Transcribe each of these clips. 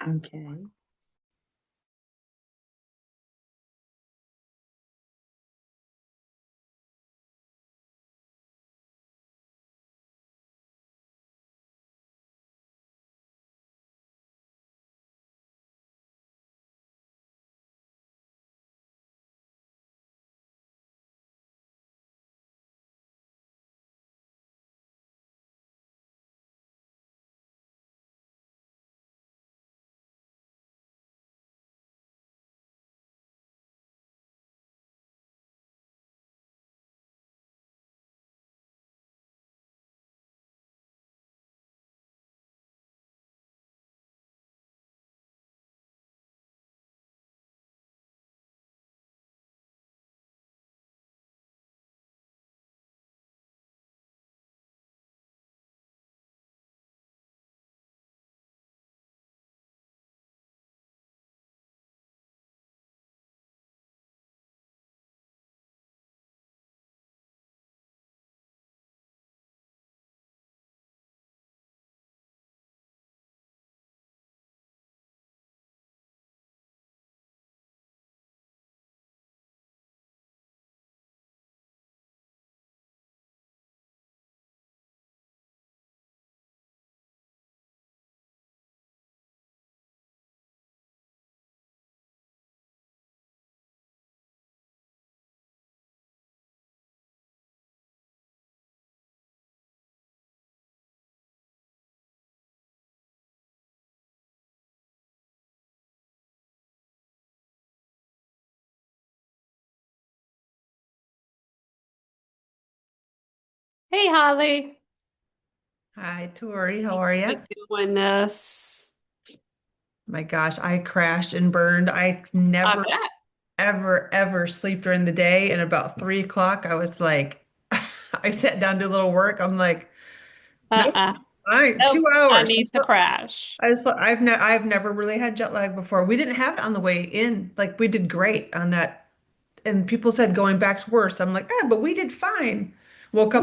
Okay. Hey, Holly. Hi, Tori. How are you? Been doing this. My gosh, I crashed and burned. I I never, bet. ever, ever sleep during the day. And about 3 o'clock, I was like, I sat down to do a little work. I'm like, nope, Uh-uh. two Nope. I hours. need to crash. I've never really had jet lag before. We didn't have it on the way in. Like we did great on that. And people said going back's worse. I'm like, but we did fine. Nah. Woke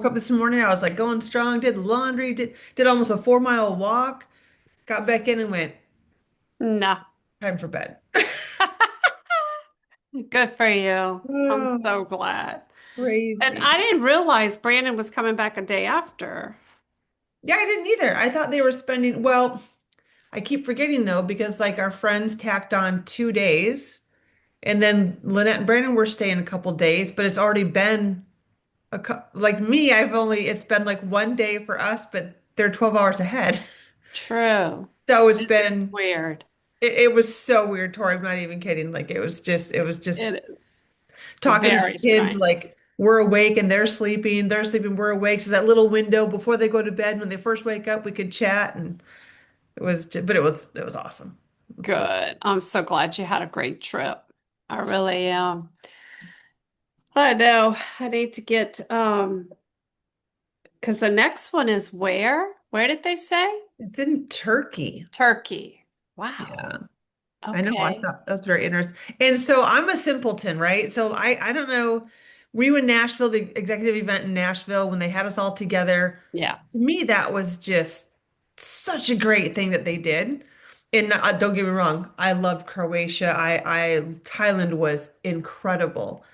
up this morning. I was like going strong, did laundry, did almost a 4 mile walk. Got back in and went, Nah. time for bed. Good for you. I'm Oh, so glad. And crazy. I didn't realize Brandon was coming back a day after. Yeah, I didn't either. I thought they were spending, well, I keep forgetting though, because like our friends tacked on 2 days and then Lynette and Brandon were staying a couple days, but it's already been like me, it's been like one day for us, but they're 12 hours ahead. True. So it's It is been, weird. it was so weird, Tori. I'm not even kidding. Like it was just It is talking to the very kids strange. like we're awake and they're sleeping, we're awake. So that little window before they go to bed, when they first wake up, we could chat and but it was awesome. It was so Good. I'm so glad you had a great trip. I really am. I know. I need to get because the next one is where? Where did they say? it's in Turkey. Turkey. Yeah. Wow. I know. I Okay. thought that was very interesting. And so I'm a simpleton, right? So I don't know. We were in Nashville, the executive event in Nashville when they had us all together. Yeah. To me, that was just such a great thing that they did. And don't get me wrong, I loved Croatia. I Thailand was incredible.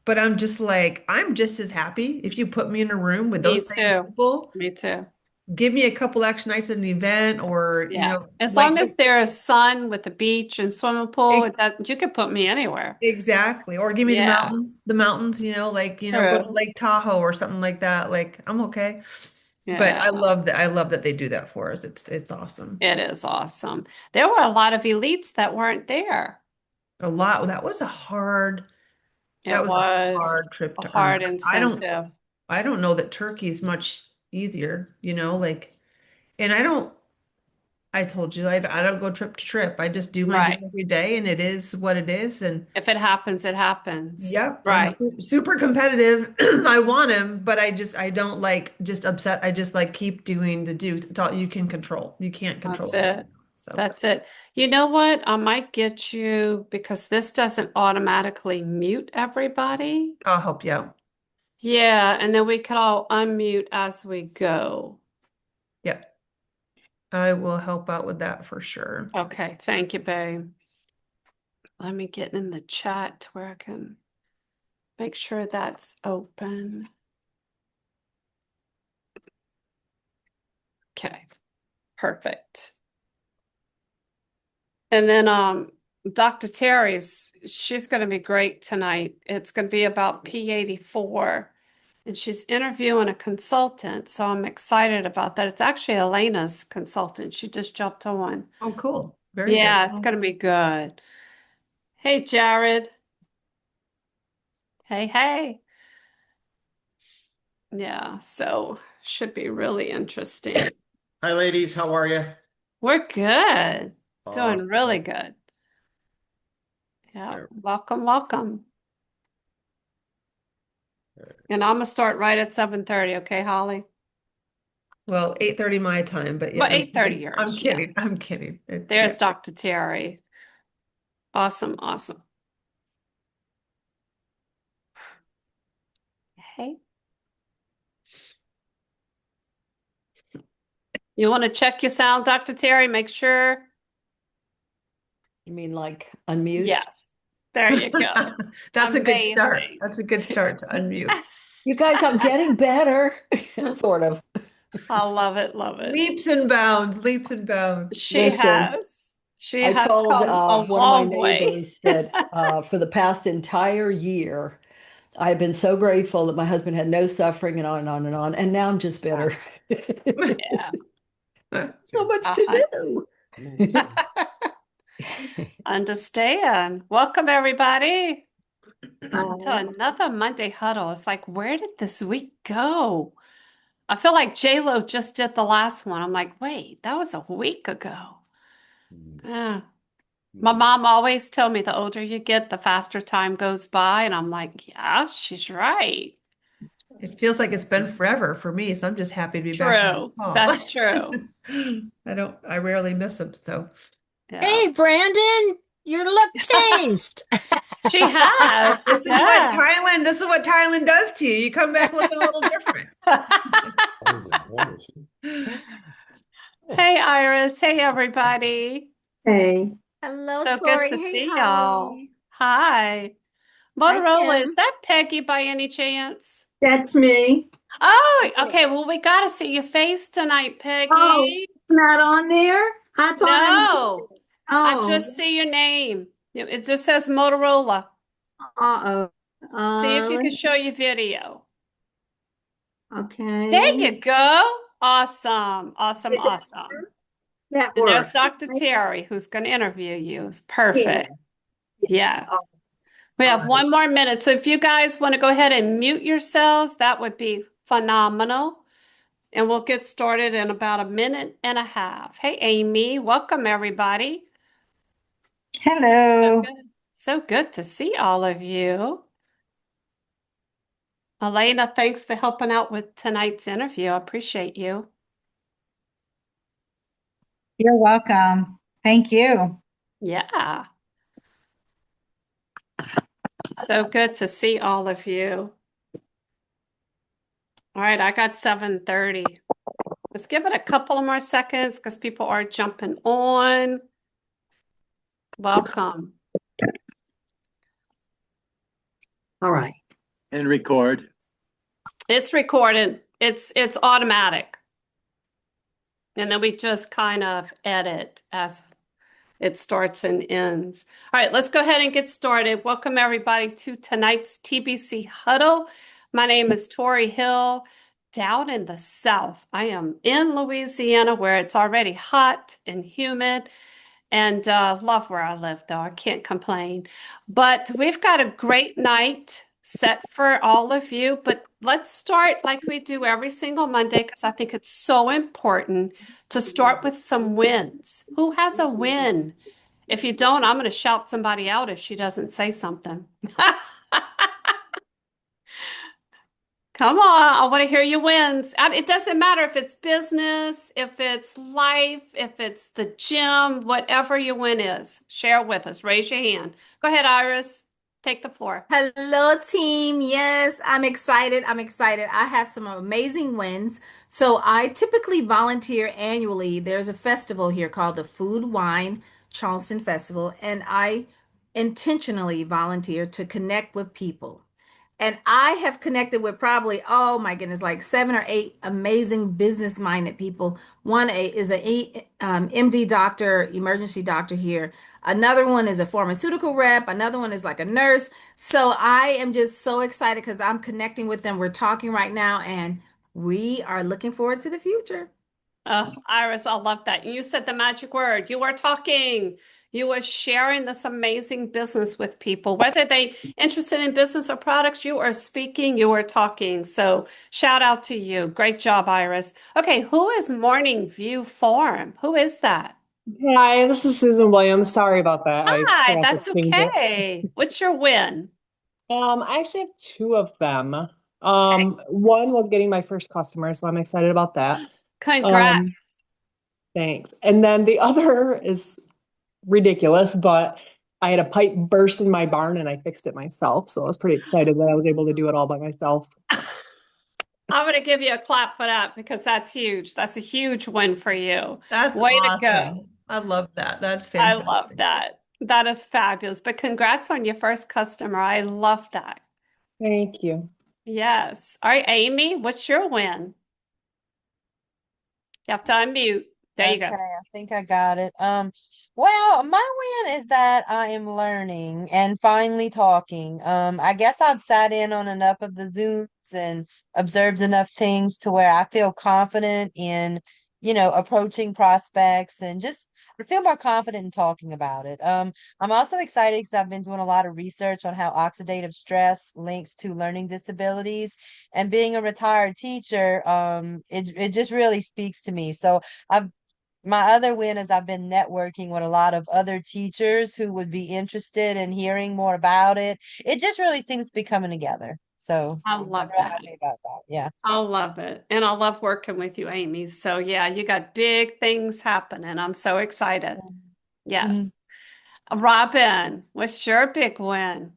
But I'm just like, I'm just as happy if you put me in a room with Me those same too. people. Me too. Give me a couple extra nights at an event, or Yeah. As like long so as there's sun with the beach and swimming pool, ex it doesn't, you could put me anywhere. exactly. Or give me Yeah. the mountains, go to True. Lake Tahoe or something like that. Like I'm okay. But Yeah. I love that they do that for us. It's awesome. It is awesome. There were a lot of elites that weren't there. A lot. That It was a was hard trip a to earn. hard incentive. I don't know that Turkey's much easier, and I told you I don't go trip to trip. I just do my day Right. every day and it is what it is. And If it happens, it happens. yep, I'm Right. super competitive. I want him, but I don't like just upset. I just like keep doing the do. It's all you can control. You can't That's control everything it. else. So That's it. You know what? I might get you because this doesn't automatically mute everybody. I'll help you out. Yeah, and then we could all unmute as we go. Yep. I will help out with that for sure. Okay, thank you, babe. Let me get in the chat to where I can make sure that's open. Okay, perfect. And then Dr. She's going to be great tonight. It's going to be about P84 and she's interviewing a consultant, so I'm excited about that. It's actually Elena's consultant. She just jumped on. Oh, cool. Very good. Yeah, it's going to be good. Hey, Jared. Hey, hey. Yeah, so should be really interesting. Hi, ladies. How are you? We're good. Doing really Awesome. good. Yeah, There- welcome, welcome. there. And I'm gonna start right at 7:30, okay, Holly? Well, 8:30 my time, but yeah, Well, 8:30 I'm yours, yeah. kidding. I'm kidding. There's Dr. Terry. Awesome, awesome. Hey, you want to check your sound, Dr. Terry? Make sure. You mean like unmute? Yes, there you go. That's a good start. Amazing. That's a good start to unmute. You guys, I'm getting better, sort of. I love it, love it. Leaps and bounds, leaps and bounds. She Listen, has. She I has told come a one of my long way. neighbors that for the past entire year, I've been so grateful that my husband had no suffering and on and on and on. And now I'm just bitter. Yeah. So much I to do. understand. Welcome, everybody, to Uh, another Monday Huddle. It's like, where did this week go? I feel like J-Lo just did the last one. I'm like, wait, that was a week ago. Yeah. My mom always told me the older you get, the faster time goes by. And I'm like, yeah, she's right. It feels like it's been forever for me, so I'm just happy to be back on the True. call. That's true. I rarely miss them, so. Yeah. Hey, Brandon, your look changed. She has. Yeah. This is what Thailand does to you. You come back looking a little different. Hey, Iris. Hey, everybody. Hey, Hello, So good Tori. to Hey, see y'all. Holly. Hi. Hi, Motorola, is Kim. that Peggy by any chance? that's me. Oh, okay. Well, we got to see your face tonight, Oh, Peggy. it's not on there? I thought I did. No, I Oh, just see your name. It just says Motorola. uh-oh. See if you can show your video. There Okay. you go. Awesome. Awesome. Awesome. That And there's worked. Dr. Terry, who's going to interview you. It's Yeah. perfect. Yeah. Oh, We all have right. 1 more minute. So if you guys want to go ahead and mute yourselves, that would be phenomenal. And we'll get started in about a minute and a half. Hey, Amy, welcome everybody. So Hello. good. So good to see all of you. Elena, thanks for helping out with tonight's interview. I appreciate you. You're welcome. Thank you. Yeah. So good to see all of you. All right, I got 7:30. Let's give it a couple of more seconds because people are jumping on. Welcome. All right. And record. It's recorded. It's automatic. And then we just kind of edit as it starts and ends. All right, let's go ahead and get started. Welcome everybody to tonight's TBC Huddle. My name is Tori Hill, down in the South. I am in Louisiana where it's already hot and humid. And love where I live, though. I can't complain. But we've got a great night set for all of you. But let's start like we do every single Monday because I think it's so important to start with some wins. Who has a win? If you don't, I'm going to shout somebody out if she doesn't say something. Come on, I want to hear your wins. It doesn't matter if it's business, if it's life, if it's the gym, whatever your win is. Share with us. Raise your hand. Go ahead, Iris. take the floor. Hello, team. Yes, I'm excited. I'm excited. I have some amazing wins. So, I typically volunteer annually. There's a festival here called the Food Wine Charleston Festival, and I intentionally volunteer to connect with people. And I have connected with probably, oh my goodness, like 7 or 8 amazing business-minded people. Is a MD doctor, emergency doctor here. Another one is a pharmaceutical rep. Another one is like a nurse. So I am just so excited because I'm connecting with them. We're talking right now, and we are looking forward to the future. Iris, I love that. You said the magic word. You are talking. You are sharing this amazing business with people, whether they interested in business or products. You are speaking. You are talking. So shout out to you. Great job, Iris. Okay, who is Morning View Farm? Who is that? Hi, this is Susan Williams. Sorry about that. I Hi, forgot to that's change it. okay. What's your win? I actually have two of them. Okay, One was getting my first customer, so I'm excited about that. congrats. Um, Thanks. And then the other is ridiculous, but I had a pipe burst in my barn and I fixed it myself. So I was pretty excited that I was able to do it all by myself. I'm going to give you a clap for that because that's huge. That's a huge win for you. That's Way to go. awesome. I love that. That's I love fantastic. that. That is fabulous. But congrats on your first customer. I love that. Thank you. Yes. All right, Amy, what's your win? You have to unmute. There you Okay, go. I think I got it. Well, my win is that I am learning and finally talking. I guess I've sat in on enough of the Zooms and observed enough things to where I feel confident in, approaching prospects and just I feel more confident in talking about it. I'm also excited because I've been doing a lot of research on how oxidative stress links to learning disabilities, and being a retired teacher, it just really speaks to me. So I've my other win is I've been networking with a lot of other teachers who would be interested in hearing more about it. It just really seems to be coming together. So I I'm love real that. happy about that. Yeah. I love it. And I love working with you, Amy. So, yeah, you got big things happening. I'm so excited. Mhm. Yes. Robin, what's your big win?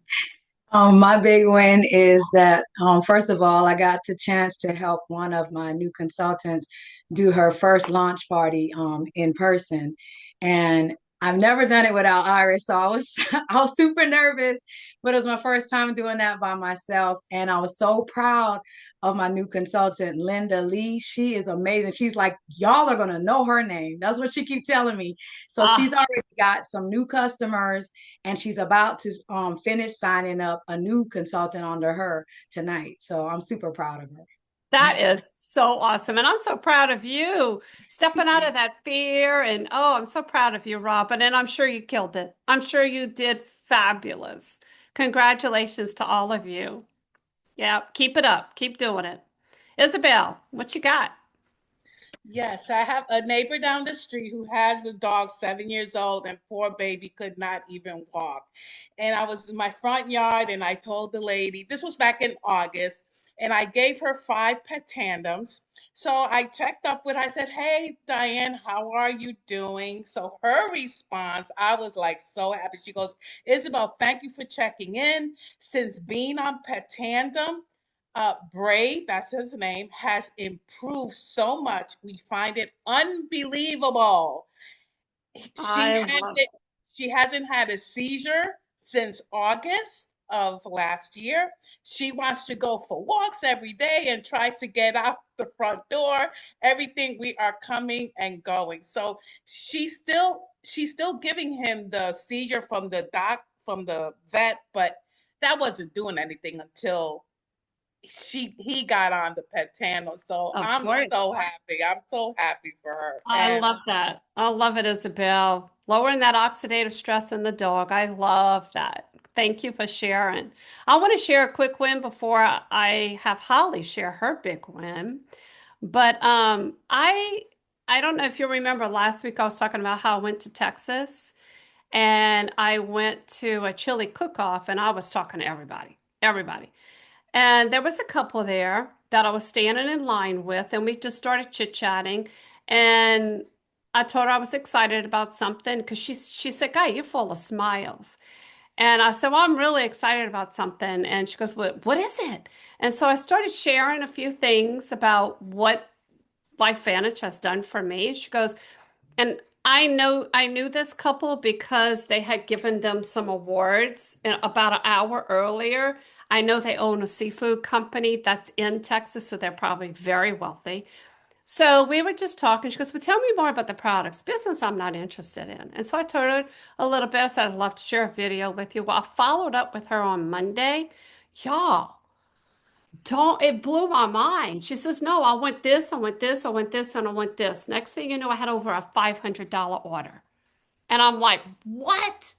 My big win is that, first of all, I got the chance to help one of my new consultants do her first launch party, in person. And I've never done it without Iris, so I was I was super nervous, but it was my first time doing that by myself. And I was so proud of my new consultant, Linda Lee. She is amazing. She's like, y'all are gonna know her name. That's what she keeps telling me. So she's Ah, already got some new customers and she's about to finish signing up a new consultant under her tonight. So I'm super proud of that her. is so awesome. And I'm so proud of you stepping out of that fear. And oh, I'm so proud of you, Robin. And I'm sure you killed it. I'm sure you did fabulous. Congratulations to all of you. Yeah, keep it up. Keep doing it. Isabel, what you got? Yes, I have a neighbor down the street who has a dog 7 years old, and poor baby could not even walk. And I was in my front yard and I told the lady, this was back in August, and I gave her 5 pet tandems. So I checked up with her. I said, hey, Diane, how are you doing? So her response, I was like so happy. She goes, Isabel, thank you for checking in. Since being on Pet Tandem, Bray, that's his name, has improved so much. We find it unbelievable. She I love hasn't she hasn't had a seizure since August of last year. She wants to go for walks every day and tries to get out the front door. Everything, we are coming and going. So she's still giving him the seizure from the vet, but that wasn't doing anything until he got on the Petano. So Of I'm course. so happy. I'm so happy for her. I And love that. I love it, Isabel. Lowering that oxidative stress in the dog. I love that. Thank you for sharing. I want to share a quick win before I have Holly share her big win. But I don't know if you remember last week I was talking about how I went to Texas and I went to a chili cook-off and I was talking to everybody. Everybody. And there was a couple there that I was standing in line with, and we just started chit-chatting. And I told her I was excited about something because she said, "Guy, you're full of smiles." And I said, well, I'm really excited about something. And she goes, what is it? And so I started sharing a few things about what LifeVantage has done for me. She goes, and I knew this couple because they had given them some awards about an hour earlier. I know they own a seafood company that's in Texas, so they're probably very wealthy. So we were just talking. She goes, well, tell me more about the products. Business I'm not interested in. And so I told her a little bit. I said, I'd love to share a video with you. Well, I followed up with her on Monday. Y'all, don't, it blew my mind. She says, no, I want this, I want this, I want this, and I want this. Next thing you know, I had over a $500 order. And I'm like, what?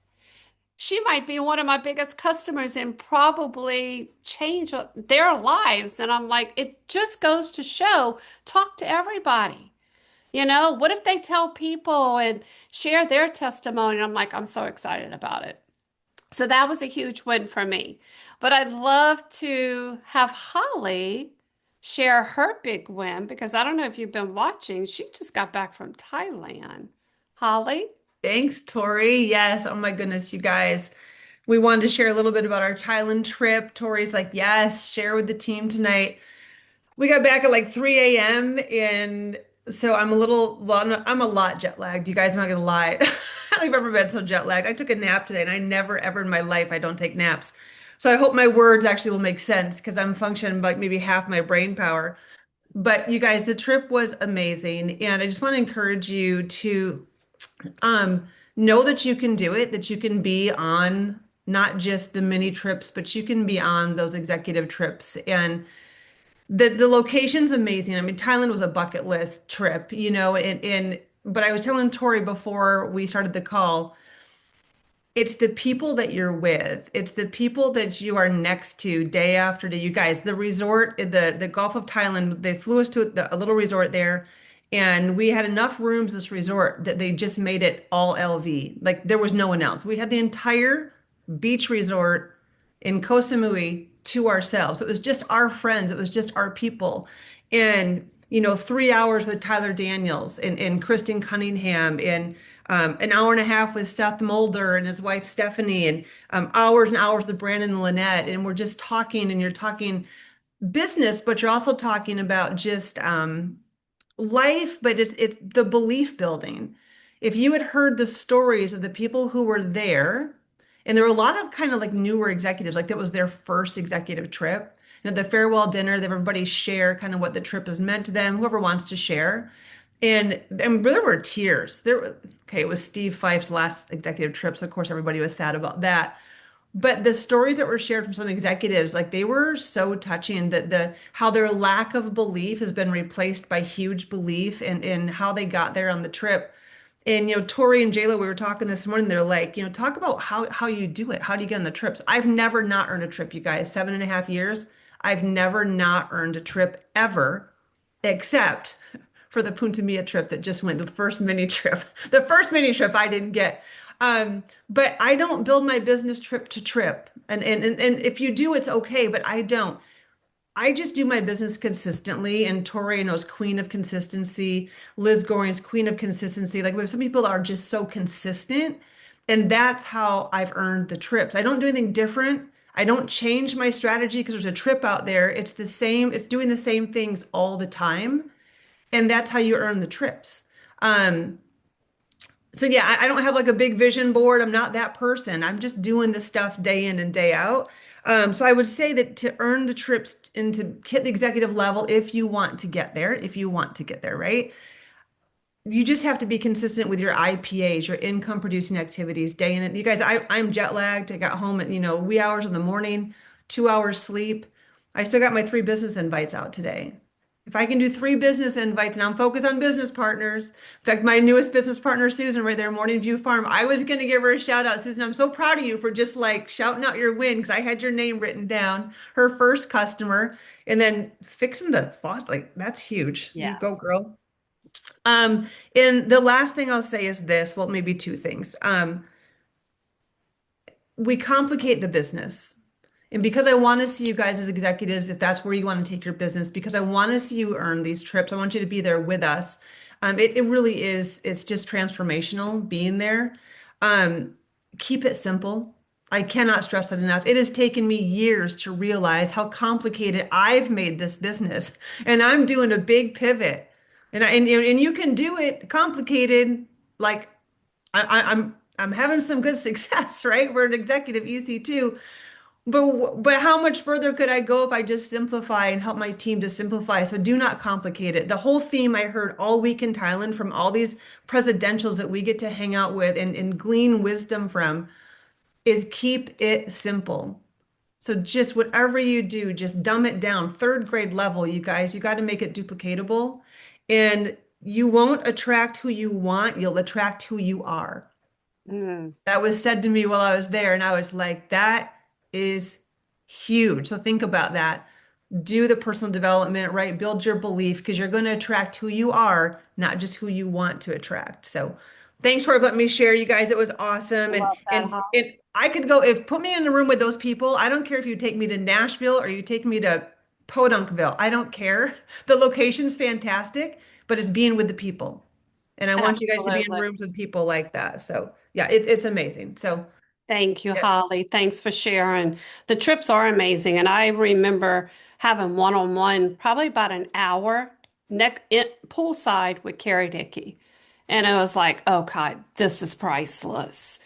She might be one of my biggest customers and probably change their lives. And I'm like, it just goes to show, talk to everybody. You know, what if they tell people and share their testimony? And I'm like, I'm so excited about it. So that was a huge win for me. But I'd love to have Holly share her big win because I don't know if you've been watching. She just got back from Thailand. Holly? Thanks, Tori. Yes. Oh my goodness, you guys. We wanted to share a little bit about our Thailand trip. Tori's like, yes, share with the team tonight. We got back at like 3 a.m. and so I'm a little, well, I'm a lot jet lagged. You guys, I'm not gonna lie. I don't think I've ever been so jet lagged. I took a nap today and I never ever in my life I don't take naps. So I hope my words actually will make sense because I'm functioning like maybe half my brain power. But you guys, the trip was amazing. And I just want to encourage you to um, know that you can do it, that you can be on not just the mini trips, but you can be on those executive trips. And the location's amazing. I mean, Thailand was a bucket list trip, you know, and but I was telling Tori before we started the call, it's the people that you're with. It's the people that you are next to day after day. You guys, the resort, the Gulf of Thailand, they flew us to a little resort there, and we had enough rooms this resort that they just made it all LV. Like there was no one else. We had the entire beach resort in Koh Samui to ourselves. It was just our friends. It was just our people. And, you know, 3 hours with Tyler Daniels and Kristen Cunningham and an hour and a half with Seth Mulder and his wife Stephanie, and hours and hours with Brandon and Lynette. And we're just talking, and you're talking business, but you're also talking about just life, but it's the belief building. If you had heard the stories of the people who were there, and there were a lot of kind of like newer executives, like that was their first executive trip. And at the farewell dinner, everybody share kind of what the trip has meant to them, whoever wants to share. And there were tears. Okay, it was Steve Fife's last executive trip, so of course everybody was sad about that. But the stories that were shared from some executives, like they were so touching that the how their lack of belief has been replaced by huge belief in how they got there on the trip. And you know, Tori and Jayla, we were talking this morning. They're like, you know, talk about how you do it. How do you get on the trips? I've never not earned a trip, you guys. 7.5 years. I've never not earned a trip ever, except for the Punta Mia trip that just went, the first mini trip. The first mini trip I didn't get. But I don't build my business trip to trip. And if you do, it's okay, but I don't. I just do my business consistently, and Tori knows queen of consistency. Liz Goring's queen of consistency. Like we have some people that are just so consistent, and that's how I've earned the trips. I don't do anything different. I don't change my strategy because there's a trip out there. It's the same, it's doing the same things all the time, and that's how you earn the trips. Um, so yeah, I don't have like a big vision board. I'm not that person. I'm just doing the stuff day in and day out. So I would say that to earn the trips and to hit the executive level, if you want to get there, if you want to get there, right? You just have to be consistent with your IPAs, your income producing activities day in. And you guys, I'm jet lagged. I got home at, you know, wee hours in the morning, 2 hours sleep. I still got my 3 business invites out today. If I can do 3 business invites and I'm focused on business partners, in fact, my newest business partner, Susan, right there, Morning View Farm, I was going to give her a shout out. Susan, I'm so proud of you for just like shouting out your win because I had your name written down, her first customer, and then fixing the faucet. Like, that's huge. You Yeah. go, girl. And the last thing I'll say is this, well, maybe 2 things. We complicate the business. And because I want to see you guys as executives, if that's where you want to take your business, because I want to see you earn these trips, I want you to be there with us. It really is, it's just transformational being there. Um, Keep it simple. I cannot stress that enough. It has taken me years to realize how complicated I've made this business, and I'm doing a big pivot. And you can do it complicated. Like I'm having some good success, right? We're an executive EC2, but how much further could I go if I just simplify and help my team to simplify? So do not complicate it. The whole theme I heard all week in Thailand from all these presidentials that we get to hang out with and glean wisdom from is keep it simple. So just whatever you do, just dumb it down. Third grade level, you guys, you got to make it duplicatable. And you won't attract who you want, you'll attract who you are. Mm. That was said to me while I was there, and I was like, that is huge. So think about that. Do the personal development, right? Build your belief because you're going to attract who you are, not just who you want to attract. So thanks for letting me share, you guys. It was awesome. And Love that, and Holly. and I could go if put me in a room with those people. I don't care if you take me to Nashville or you take me to Podunkville. I don't care. The location's fantastic, but it's being with the people. And I want you guys to be in Absolutely. rooms with people like that. So yeah, it's amazing. So Thank you, yes. Holly. Thanks for sharing. The trips are amazing. And I remember having one-on-one, probably about an hour, poolside with Carrie Dickey. And it was like, oh God, this is priceless.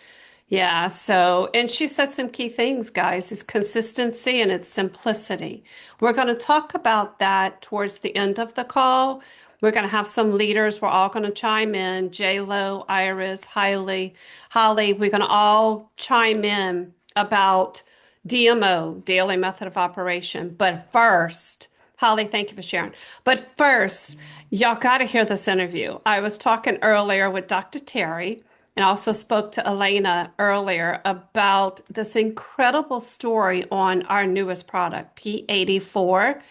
Yeah, so, and she said some key things, guys, is consistency and its simplicity. We're going to talk about that towards the end of the call. We're going to have some leaders. We're all going to chime in. J-Lo, Iris, Holly, we're going to all chime in about DMO, daily method of operation. But first, Holly, thank you for sharing. But first, y'all got to hear this interview. I was talking earlier with Dr. Terry and also spoke to Elena earlier about this incredible story on our newest product, P84,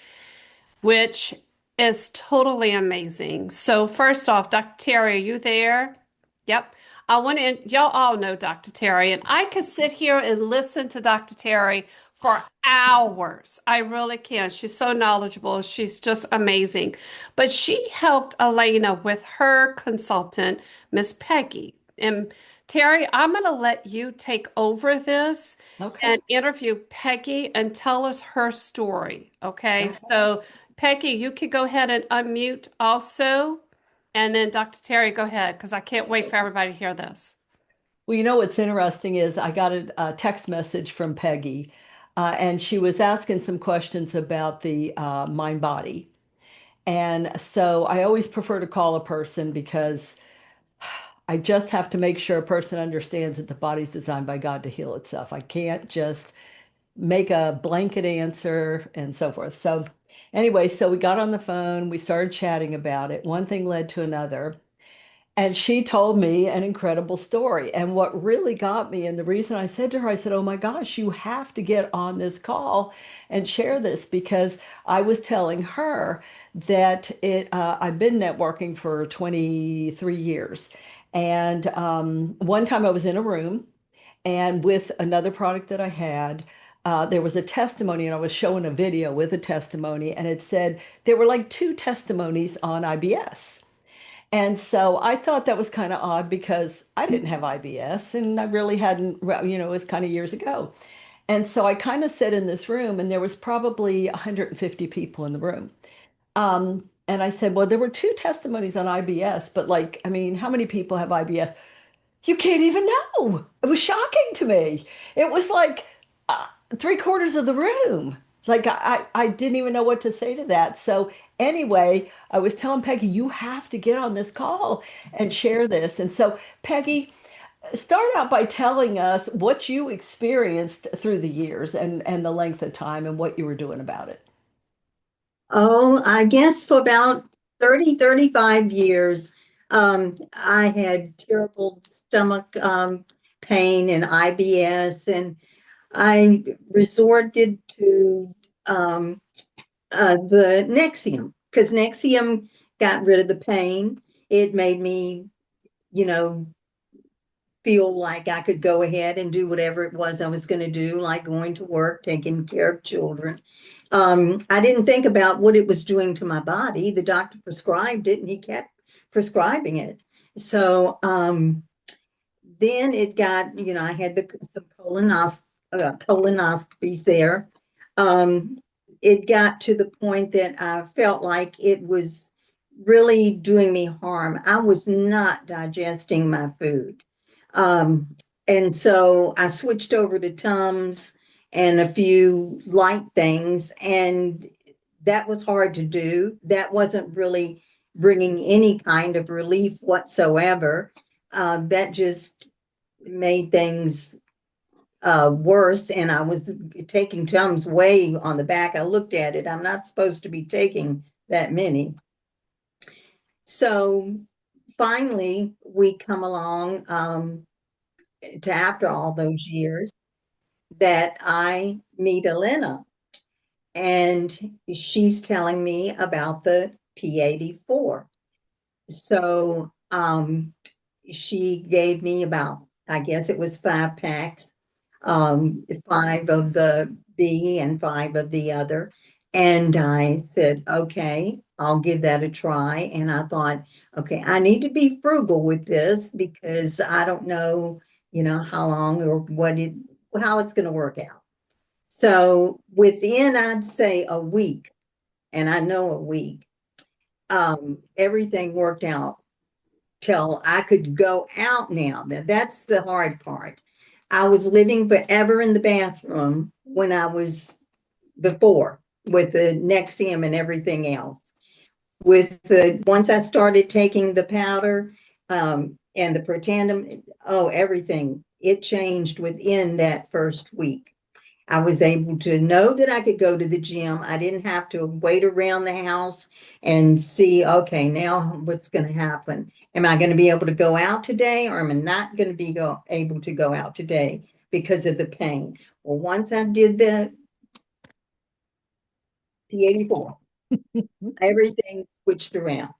which is totally amazing. So first off, Dr. Terry, are you there? Yep. I want to, y'all all know Dr. Terry, and I could sit here and listen to Dr. Terry for hours. I really can. She's so knowledgeable. She's just amazing. But she helped Elena with her consultant, Miss Peggy. And Terry, I'm going to let you take over this Okay. and interview Peggy and tell us her story. Okay. Okay. So, Peggy, you could go ahead and unmute also. And then Dr. Terry, go ahead, because I can't wait for everybody to hear this. Well, you know what's interesting is I got a text message from Peggy, and she was asking some questions about the mind body. And so I always prefer to call a person because I just have to make sure a person understands that the body's designed by God to heal itself. I can't just make a blanket answer and so forth. So, anyway, so we got on the phone, we started chatting about it. One thing led to another. And she told me an incredible story. And what really got me, and the reason I said to her, I said, oh my gosh, you have to get on this call and share this because I was telling her that I've been networking for 23 years. And one time I was in a room and with another product that I had, there was a testimony, and I was showing a video with a testimony, and it said there were like two testimonies on IBS. And so I thought that was kind of odd because I didn't have IBS and I really hadn't, well, it was kind of years ago. And so I kind of sat in this room and there was probably 150 people in the room. And I said, well, there were two testimonies on IBS, but like, I mean, how many people have IBS? You can't even know. It was shocking to me. It was like three-quarters of the room. Like I didn't even know what to say to that. So anyway, I was telling Peggy, you have to get on this call and share this. And so Peggy, start out by telling us what you experienced through the years and the length of time and what you were doing about it. Oh, I guess for about 30, 35 years, I had terrible stomach pain and IBS, and I resorted to the Nexium because Nexium got rid of the pain. It made me, you know, feel like I could go ahead and do whatever it was I was going to do, like going to work, taking care of children. I didn't think about what it was doing to my body. The doctor prescribed it and he kept prescribing it. So then it got, I had some colonoscopies there. Um, it got to the point that I felt like it was really doing me harm. I was not digesting my food. Um, and so I switched over to Tums and a few light things, and that was hard to do. That wasn't really bringing any kind of relief whatsoever. That just made things worse. And I was taking Tums way on the back. I looked at it. I'm not supposed to be taking that many. So finally, we come along to after all those years that I meet Elena, and she's telling me about the P84. So she gave me about, I guess it was 5 packs, 5 of the B and 5 of the other. And I said, okay, I'll give that a try. And I thought, okay, I need to be frugal with this because I don't know, how long or how it's going to work out. So within, I'd say a week, and I know a week, everything worked out till I could go out now. That's the hard part. I was living forever in the bathroom when I was before with the Nexium and everything else. Once I started taking the powder and the Protandim, everything, it changed within that first week. I was able to know that I could go to the gym. I didn't have to wait around the house and see, okay, now what's going to happen? Am I going to be able to go out today, or am I not going to be able to go out today because of the pain? Well, once I did the P84, everything switched around.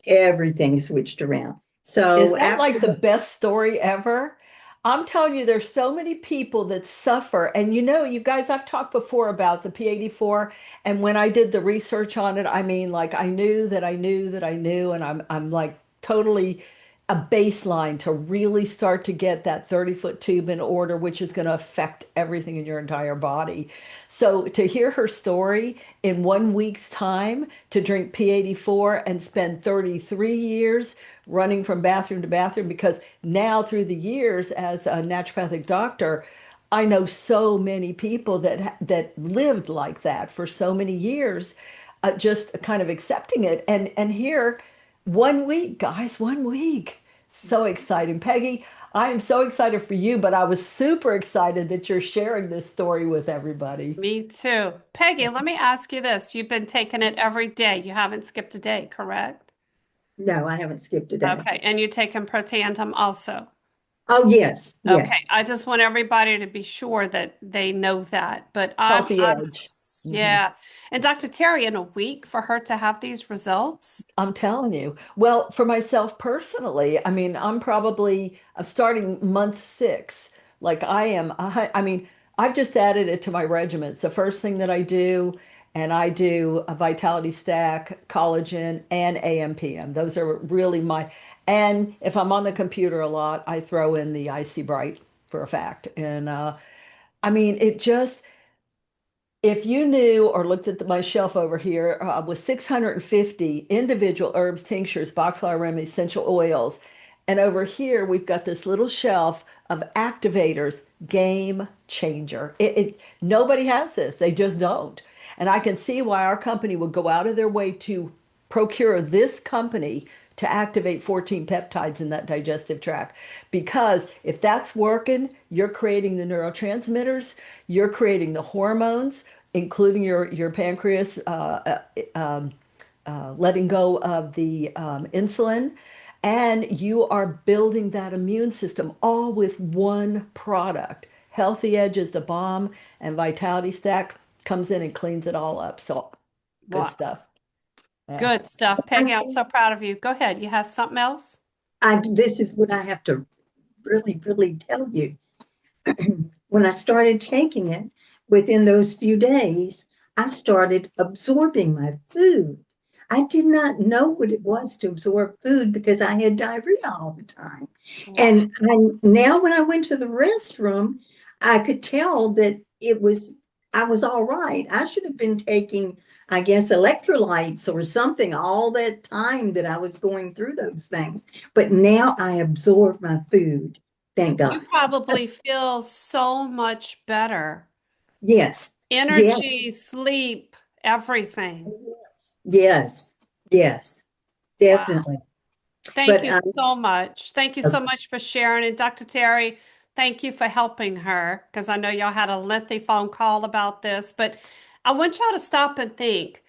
Everything switched around. Is So that after like the best story ever? I'm telling you, there's so many people that suffer. And you guys, I've talked before about the P84. And when I did the research on it, I mean, like I knew that I knew that I knew, and I'm like totally a baseline to really start to get that 30-foot tube in order, which is going to affect everything in your entire body. So to hear her story in 1 week's time, to drink P84 and spend 33 years running from bathroom to bathroom, because now through the years as a naturopathic doctor, I know so many people that lived like that for so many years, just kind of accepting it. And here, 1 week, guys, 1 week. So exciting. Peggy, I am so excited for you, but I was super excited that you're sharing this story with everybody. Me too. Peggy, let me ask you this. You've been taking it every day. You haven't skipped a day, correct? No, I haven't skipped a day. Okay. And you're taking Protandim also. Oh, yes, Okay. yes. I just want everybody to be sure that they know that. But Healthy Edge. Mhm. Yeah. And Dr. Terry, in a week for her to have these results? I'm telling you. Well, for myself personally, I mean, I'm starting month 6. Like I am, I mean, I've just added it to my regimen. It's the first thing that I do, and I do a Vitality Stack, collagen, and AM/PM. Those are really and if I'm on the computer a lot, I throw in the Icy Bright for a fact. And I mean, it just, if you knew or looked at my shelf over here with 650 individual herbs, tinctures, box flower remedies, essential oils, and over here we've got this little shelf of activators, game changer. Nobody has this. They just don't. And I can see why our company would go out of their way to procure this company to activate 14 peptides in that digestive tract. Because if that's working, you're creating the neurotransmitters, you're creating the hormones, including your pancreas letting go of the insulin, and you are building that immune system all with one product. Healthy Edge is the bomb, and Vitality Stack comes in and cleans it all up. So good Wow. stuff. Yeah. Good stuff. Peggy, I'm so proud of you. Go ahead. You have something else? This is what I have to really, really tell you. When I started taking it, within those few days, I started absorbing my food. I did not know what it was to absorb food because I had diarrhea all the time. Wow. And now when I went to the restroom, I could tell that I was all right. I should have been taking, I guess, electrolytes or something all that time that I was going through those things. But now I absorb my food. Thank You God. probably feel so much better. Yes. Yes. Energy, sleep, everything. Yes. Yes. Wow. Definitely. Thank But you so much. Thank you so much for sharing. And Dr. Terry, thank you for helping her because I know y'all had a lengthy phone call about this. But I want y'all to stop and think.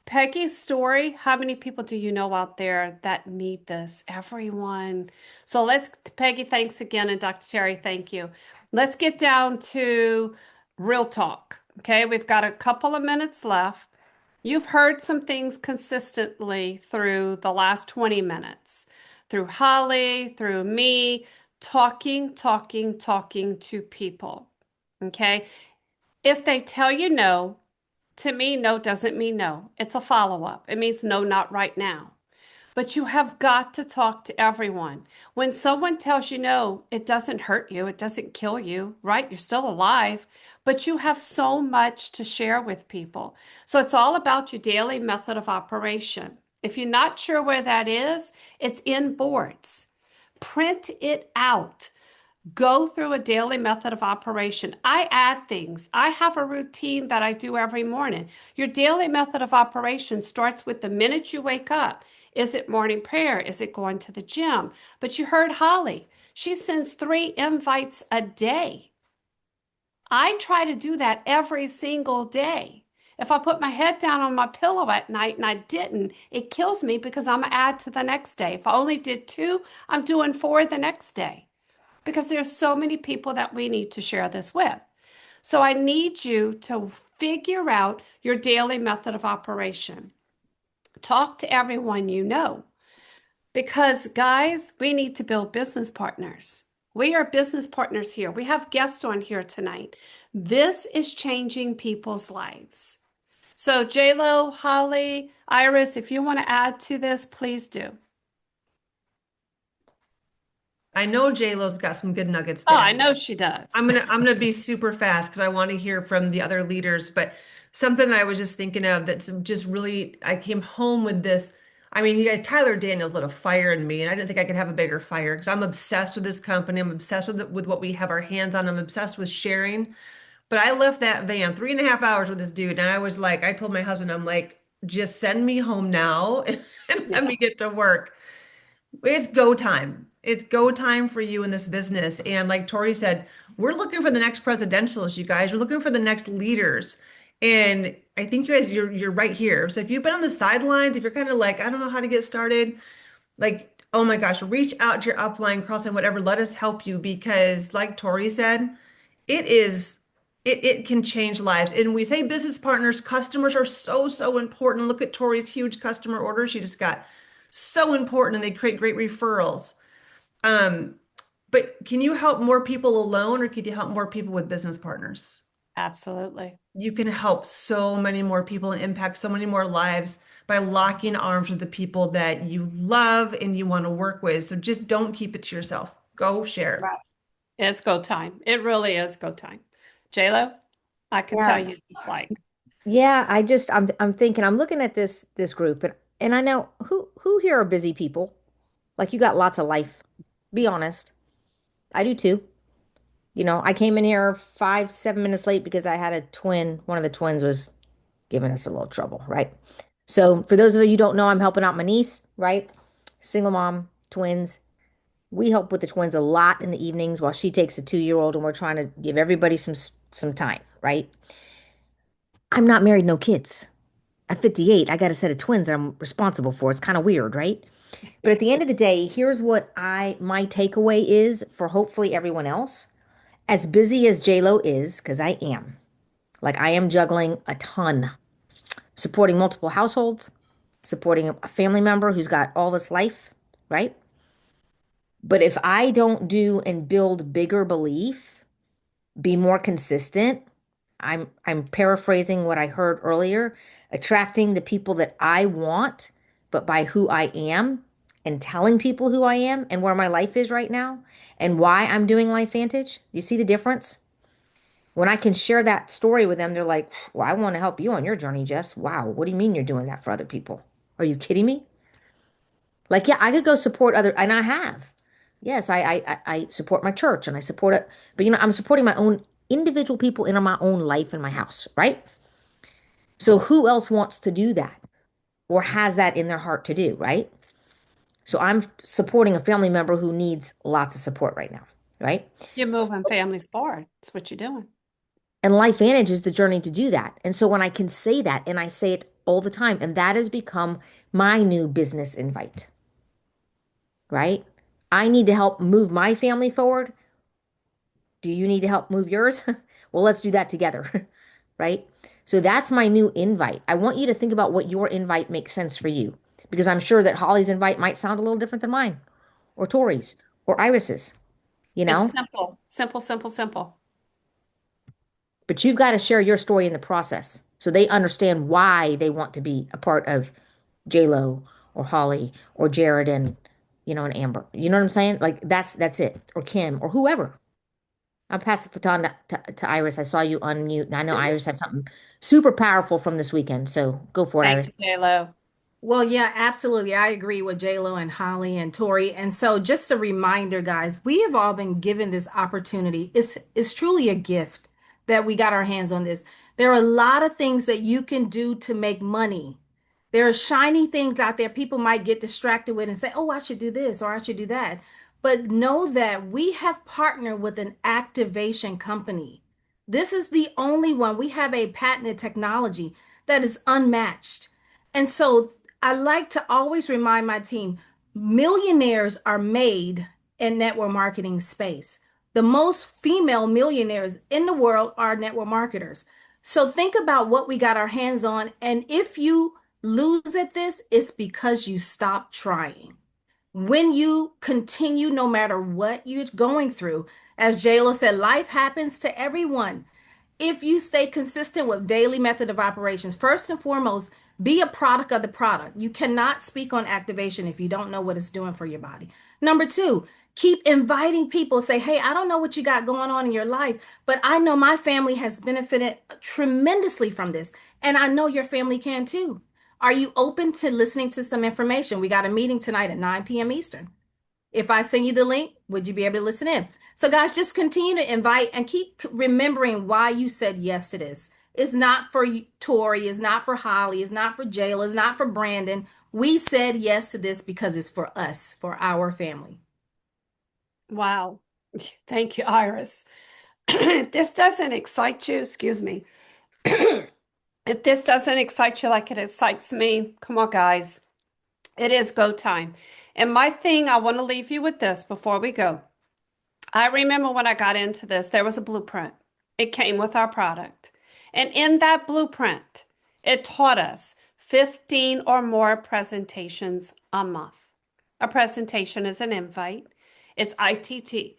Peggy's story, how many people do you know out there that need this? Everyone. So Peggy, thanks again. And Dr. Terry, thank you. Let's get down to real talk. Okay, we've got a couple of minutes left. You've heard some things consistently through the last 20 minutes, through Holly, through me, talking to people. Okay. If they tell you no, to me, no doesn't mean no. It's a follow-up. It means no, not right now. But you have got to talk to everyone. When someone tells you no, it doesn't hurt you, it doesn't kill you, right? You're still alive, but you have so much to share with people. So it's all about your daily method of operation. If you're not sure where that is, it's in boards. Print it out. Go through a daily method of operation. I add things. I have a routine that I do every morning. Your daily method of operation starts with the minute you wake up. Is it morning prayer? Is it going to the gym? But you heard Holly. She sends 3 invites a day. I try to do that every single day. If I put my head down on my pillow at night and I didn't, it kills me because I'm gonna add to the next day. If I only did 2, I'm doing 4 the next day because there's so many people that we need to share this with. So I need you to figure out your daily method of operation. Talk to everyone you know because, guys, we need to build business partners. We are business partners here. We have guests on here tonight. This is changing people's lives. So, JLo, Holly, Iris, if you want to add to this, please do. I know JLo's got some good nuggets Oh, to I add. know she does. I'm gonna be super fast because I want to hear from the other leaders. But something I was just thinking of that's just really I came home with this. I mean, you guys, Tyler Daniels lit a fire in me, and I didn't think I could have a bigger fire because I'm obsessed with this company. I'm obsessed with what we have our hands on. I'm obsessed with sharing. But I left that van 3.5 hours with this dude, and I was like, I told my husband, I'm like, just send me home now and let Yeah. me get to work. It's go time. It's go time for you in this business. And like Tori said, we're looking for the next presidentials, you guys. We're looking for the next leaders. And I think you guys, you're right here. So if you've been on the sidelines, if you're kind of like, I don't know how to get started, like, oh my gosh, reach out to your upline, crossline, whatever. Let us help you because, like Tori said, it is it can change lives. And we say business partners, customers are so important. Look at Tori's huge customer order she just got. So important, and they create great referrals. Um, but can you help more people alone, or could you help more people with business partners? Absolutely. You can help so many more people and impact so many more lives by locking arms with the people that you love and you want to work with. So just don't keep it to yourself. Go share. Right. It's go time. It really is go time. JLo, I can tell Yeah, you it's like. yeah. I'm thinking I'm looking at this group and I know who here are busy people. Like you got lots of life. Be honest. I do too. You know, I came in here 5, 7 minutes late because I had a twin. One of the twins was giving us a little trouble, right? So for those of you who don't know, I'm helping out my niece, right? Single mom, twins. We help with the twins a lot in the evenings while she takes a 2-year-old and we're trying to give everybody some time, right? I'm not married, no kids. At 58, I got a set of twins that I'm responsible for. It's kind of weird, right? But at the end of the day, here's what my takeaway is for hopefully everyone else. As busy as JLo is, because I am, like I am juggling a ton, supporting multiple households, supporting a family member who's got all this life, right? But if I don't do and build bigger belief, be more consistent, I'm paraphrasing what I heard earlier, attracting the people that I want, but by who I am and telling people who I am and where my life is right now and why I'm doing Life Vantage. You see the difference? When I can share that story with them, they're like, well, I want to help you on your journey, Jess. Wow, what do you mean you're doing that for other people? Are you kidding me? Like, yeah, I could go support other, and I have. Yes, I support my church and I support it, but I'm supporting my own individual people in my own life in my house, right? So who else wants to do that or has that in their heart to do, right? So I'm supporting a family member who needs lots of support right now, right? You're moving families forward. That's what you're doing. And Life Vantage is the journey to do that. And so when I can say that, and I say it all the time, and that has become my new business invite, right? I need to help move my family forward. Do you need to help move yours? Well, let's do that together, right? So that's my new invite. I want you to think about what your invite makes sense for you, because I'm sure that Holly's invite might sound a little different than mine, or Tori's, or Iris's, you It's know? simple, simple, simple, simple. But you've got to share your story in the process so they understand why they want to be a part of J-Lo or Holly or Jared and Amber. You know what I'm saying? Like that's it. Or Kim or whoever. I'll pass the baton to Iris. I saw you unmute, and I know Iris had something super powerful from this weekend. So go for it, Thank Iris. you, J-Lo. Well, yeah, absolutely. I agree with JLo and Holly and Tori. And so just a reminder, guys, we have all been given this opportunity. It's truly a gift that we got our hands on this. There are a lot of things that you can do to make money. There are shiny things out there people might get distracted with and say, oh, I should do this or I should do that. But know that we have partnered with an activation company. This is the only one. We have a patented technology that is unmatched. And so I like to always remind my team, millionaires are made in network marketing space. The most female millionaires in the world are network marketers. So think about what we got our hands on. And if you lose at this, it's because you stopped trying. When you continue, no matter what you're going through, as JLo said, life happens to everyone. If you stay consistent with daily method of operations, first and foremost, be a product of the product. You cannot speak on activation if you don't know what it's doing for your body. Number two, keep inviting people. Say, hey, I don't know what you got going on in your life, but I know my family has benefited tremendously from this, and I know your family can too. Are you open to listening to some information? We got a meeting tonight at 9 p.m. Eastern. If I send you the link, would you be able to listen in? So, guys, just continue to invite and keep remembering why you said yes to this. It's not for Tori, it's not for Holly, it's not for Jayla, it's not for Brandon. We said yes to this because it's for us, for our family. Wow. Thank you, Iris. If this doesn't excite you, excuse me. If this doesn't excite you like it excites me, come on, guys. It is go time. And my thing, I want to leave you with this before we go. I remember when I got into this, there was a blueprint. It came with our product. And in that blueprint, it taught us 15 or more presentations a month. A presentation is an invite. It's ITT.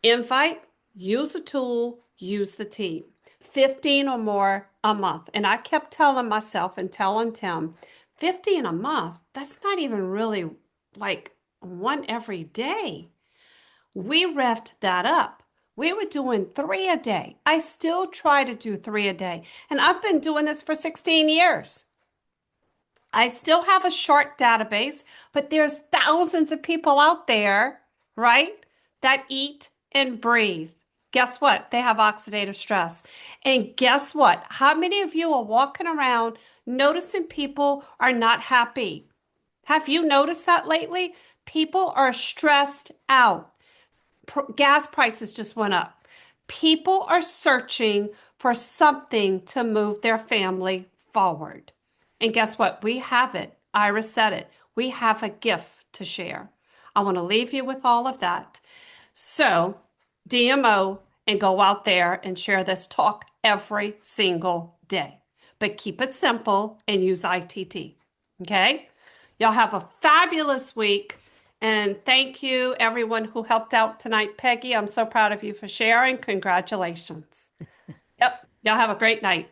Invite, use a tool, use the team. 15 or more a month. And I kept telling myself and telling Tim, 15 a month, that's not even really like one every day. We revved that up. We were doing 3 a day. I still try to do 3 a day. And I've been doing this for 16 years. I still have a short database, but there's thousands of people out there, right, that eat and breathe. Guess what? They have oxidative stress. And guess what? How many of you are walking around noticing people are not happy? Have you noticed that lately? People are stressed out. Gas prices just went up. People are searching for something to move their family forward. And guess what? We have it. Iris said it. We have a gift to share. I want to leave you with all of that. So, DMO and go out there and share this talk every single day. But keep it simple and use ITT. Okay? Y'all have a fabulous week. And thank you, everyone who helped out tonight. Peggy, I'm so proud of you for sharing. Congratulations. Yep. Y'all have a great night.